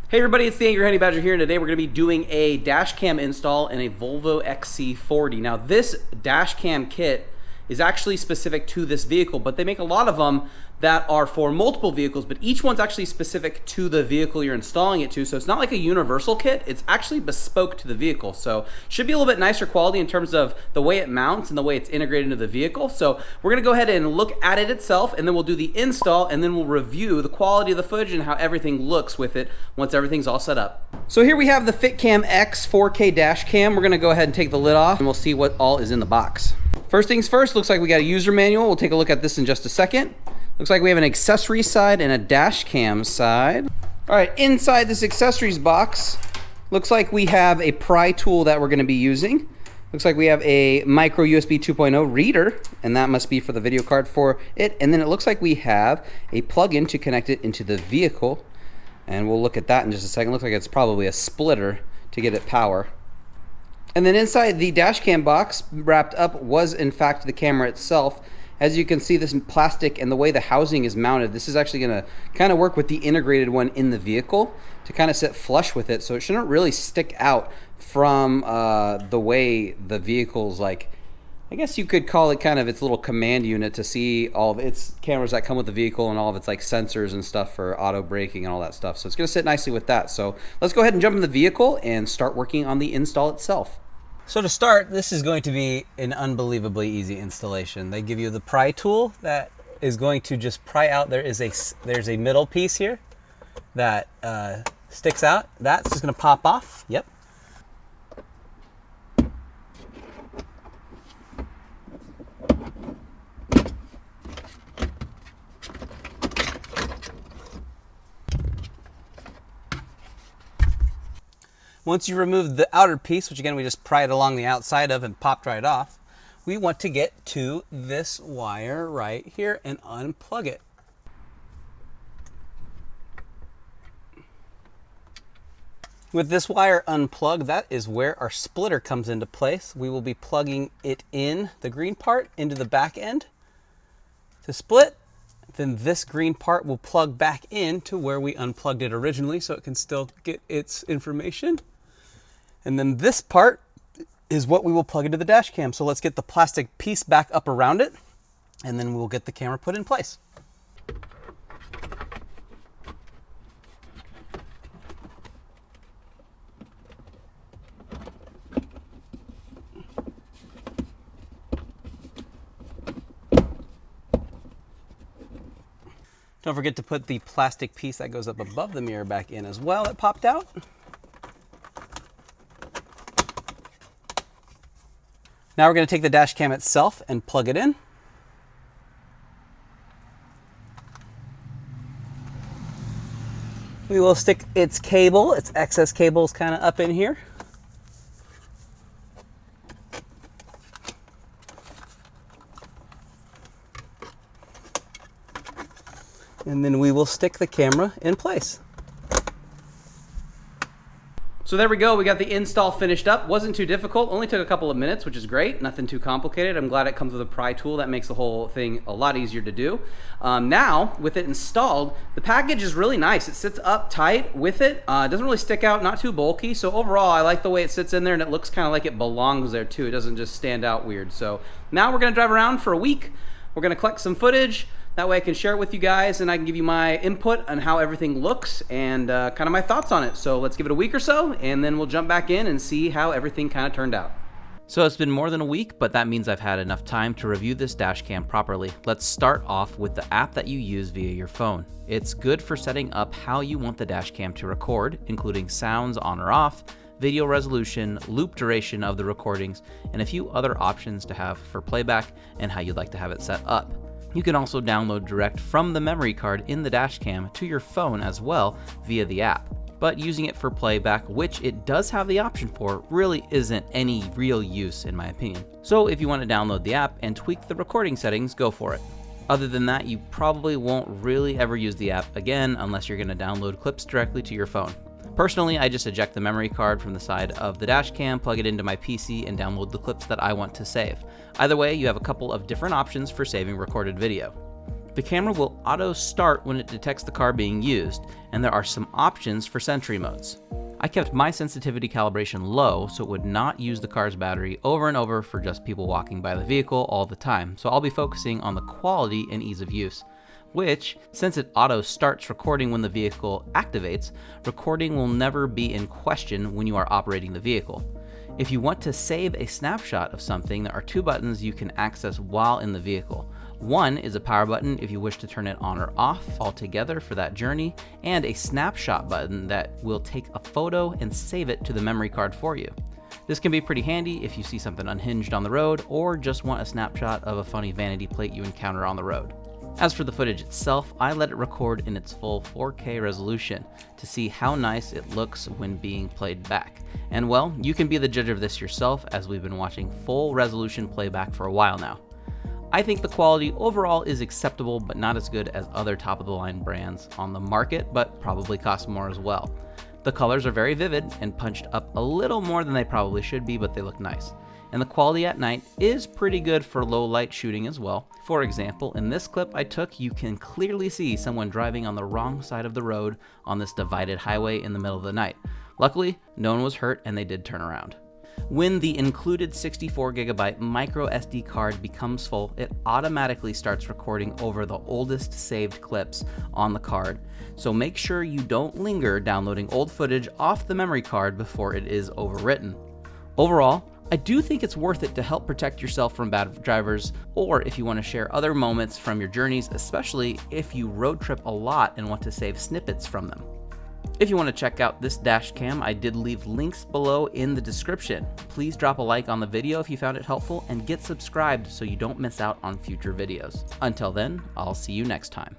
Hey everybody, it's the Angry Honey Badger here, and today we're going to be doing a dash cam install in a Volvo XC40. Now this dash cam kit is actually specific to this vehicle, but they make a lot of them that are for multiple vehicles, but each one's actually specific to the vehicle you're installing it to. So it's not like a universal kit, it's actually bespoke to the vehicle. So should be a little bit nicer quality in terms of the way it mounts and the way it's integrated into the vehicle. So we're gonna go ahead and look at it itself, and then we'll do the install, and then we'll review the quality of the footage and how everything looks with it once everything's all set up. So here we have the Fitcamx 4K dash cam. We're gonna go ahead and take the lid off and we'll see what all is in the box. First things first, looks like we got a user manual. We'll take a look at this in just a second. Looks like we have an accessories side and a dash cam side. All right, inside this accessories box, looks like we have a pry tool that we're gonna be using. Looks like we have a micro USB 2.0 reader, and that must be for the video card for it. And then it looks like we have a plug-in to connect it into the vehicle. And we'll look at that in just a second. Looks like it's probably a splitter to get it power. And then inside the dash cam box, wrapped up, was in fact the camera itself. As you can see, this plastic and the way the housing is mounted, this is actually gonna kind of work with the integrated one in the vehicle to kind of sit flush with it, so it shouldn't really stick out from the way the vehicle's, like, I guess you could call it kind of its little command unit to see all of its cameras that come with the vehicle and all of its like sensors and stuff for auto braking and all that stuff. So it's gonna sit nicely with that. So let's go ahead and jump in the vehicle and start working on the install itself. So to start, this is going to be an unbelievably easy installation. They give you the pry tool that is going to just pry out. There's a middle piece here that sticks out. That's just gonna pop off. Yep. Once you remove the outer piece, which again we just pry it along the outside of and popped right off, we want to get to this wire right here and unplug it. With this wire unplugged, that is where our splitter comes into place. We will be plugging it in, the green part, into the back end to split. Then this green part will plug back in to where we unplugged it originally so it can still get its information. And then this part is what we will plug into the dash cam. So let's get the plastic piece back up around it, and then we'll get the camera put in place. Don't forget to put the plastic piece that goes up above the mirror back in as well. It popped out. Now we're going to take the dash cam itself and plug it in. We will stick its cable, its excess cable is kind of up in here. And then we will stick the camera in place. So there we go, we got the install finished up. Wasn't too difficult, only took a couple of minutes, which is great, nothing too complicated. I'm glad it comes with a pry tool. That makes the whole thing a lot easier to do. Now, with it installed, the package is really nice. It sits up tight with it. It doesn't really stick out, not too bulky. So overall, I like the way it sits in there, and it looks kind of like it belongs there too. It doesn't just stand out weird. So now we're gonna drive around for a week. We're gonna collect some footage. That way I can share it with you guys and I can give you my input on how everything looks and kind of my thoughts on it. So let's give it a week or so, and then we'll jump back in and see how everything kind of turned out. So it's been more than a week, but that means I've had enough time to review this dash cam properly. Let's start off with the app that you use via your phone. It's good for setting up how you want the dash cam to record, including sounds on or off, video resolution, loop duration of the recordings, and a few other options to have for playback and how you'd like to have it set up. You can also download direct from the memory card in the dash cam to your phone as well via the app. But using it for playback, which it does have the option for, really isn't any real use in my opinion. So if you want to download the app and tweak the recording settings, go for it. Other than that, you probably won't really ever use the app again unless you're going to download clips directly to your phone. Personally, I just eject the memory card from the side of the dash cam, plug it into my PC, and download the clips that I want to save. Either way, you have a couple of different options for saving recorded video. The camera will auto start when it detects the car being used, and there are some options for sentry modes. I kept my sensitivity calibration low so it would not use the car's battery over and over for just people walking by the vehicle all the time, so I'll be focusing on the quality and ease of use, which, since it auto starts recording when the vehicle activates, recording will never be in question when you are operating the vehicle. If you want to save a snapshot of something, there are two buttons you can access while in the vehicle. One is a power button if you wish to turn it on or off altogether for that journey, and a snapshot button that will take a photo and save it to the memory card for you. This can be pretty handy if you see something unhinged on the road or just want a snapshot of a funny vanity plate you encounter on the road. As for the footage itself, I let it record in its full 4K resolution to see how nice it looks when being played back. And well, you can be the judge of this yourself, as we've been watching full resolution playback for a while now. I think the quality overall is acceptable, but not as good as other top-of-the-line brands on the market, but probably cost more as well. The colors are very vivid and punched up a little more than they probably should be, but they look nice. And the quality at night is pretty good for low light shooting as well. For example, in this clip I took, you can clearly see someone driving on the wrong side of the road on this divided highway in the middle of the night. Luckily, no one was hurt and they did turn around. When the included 64GB micro SD card becomes full, it automatically starts recording over the oldest saved clips on the card. So make sure you don't linger downloading old footage off the memory card before it is overwritten. Overall, I do think it's worth it to help protect yourself from bad drivers, or if you want to share other moments from your journeys, especially if you road trip a lot and want to save snippets from them. If you want to check out this dash cam, I did leave links below in the description. Please drop a like on the video if you found it helpful and get subscribed so you don't miss out on future videos. Until then, I'll see you next time.